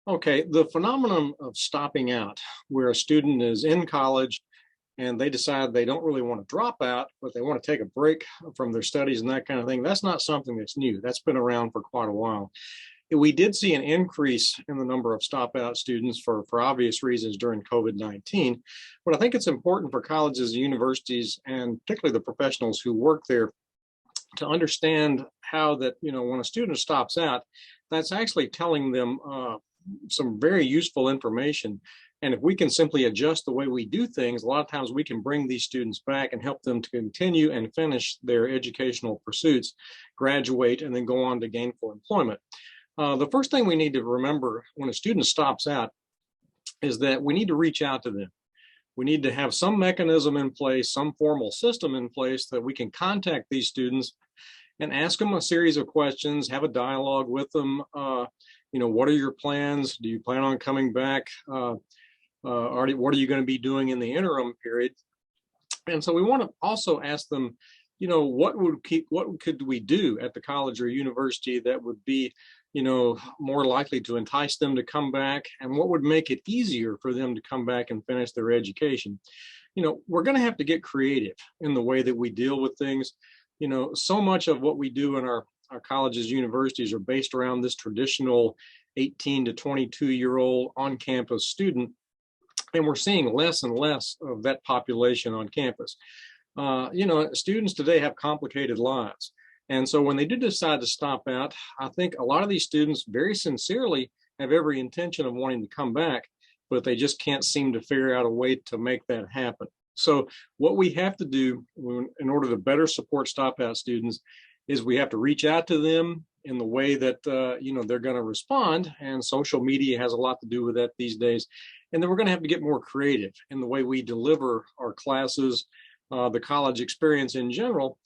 Okay, the phenomenon of stopping out, where a student is in college and they decide they don't really want to drop out, but they want to take a break from their studies and that kind of thing, that's not something that's new. That's been around for quite a while. We did see an increase in the number of stop out students for obvious reasons during COVID-19. But I think it's important for colleges and universities, and particularly the professionals who work there, to understand how that, when a student stops out, that's actually telling them some very useful information. And if we can simply adjust the way we do things, a lot of times we can bring these students back and help them to continue and finish their educational pursuits, graduate, and then go on to gainful employment. The first thing we need to remember when a student stops out is that we need to reach out to them. We need to have some mechanism in place, some formal system in place that we can contact these students and ask them a series of questions, have a dialogue with them. What are your plans? Do you plan on coming back? What are you going to be doing in the interim period? And so we want to also ask them, what could we do at the college or university that would be, more likely to entice them to come back, and what would make it easier for them to come back and finish their education. We're going to have to get creative in the way that we deal with things. So much of what we do in our colleges, universities are based around this traditional 18 to 22-year-old on-campus student, and we're seeing less and less of that population on campus. Students today have complicated lives. And so when they do decide to stop out, I think a lot of these students very sincerely have every intention of wanting to come back, but they just can't seem to figure out a way to make that happen. So what we have to do in order to better support stop out students is we have to reach out to them in the way that, they're going to respond. And social media has a lot to do with that these days. And then we're going to have to get more creative in the way we deliver our classes, the college experience in general.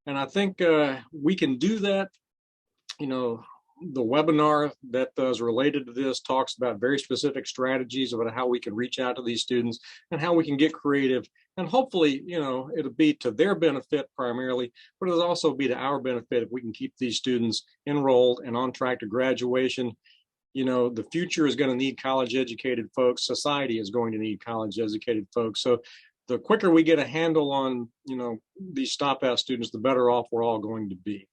And I think we can do that. The webinar that is related to this talks about very specific strategies about how we can reach out to these students and how we can get creative. And hopefully, it'll be to their benefit primarily, but it'll also be to our benefit if we can keep these students enrolled and on track to graduation. The future is going to need college educated folks. Society is going to need college educated folks. So the quicker we get a handle on, these stop out students, the better off we're all going to be.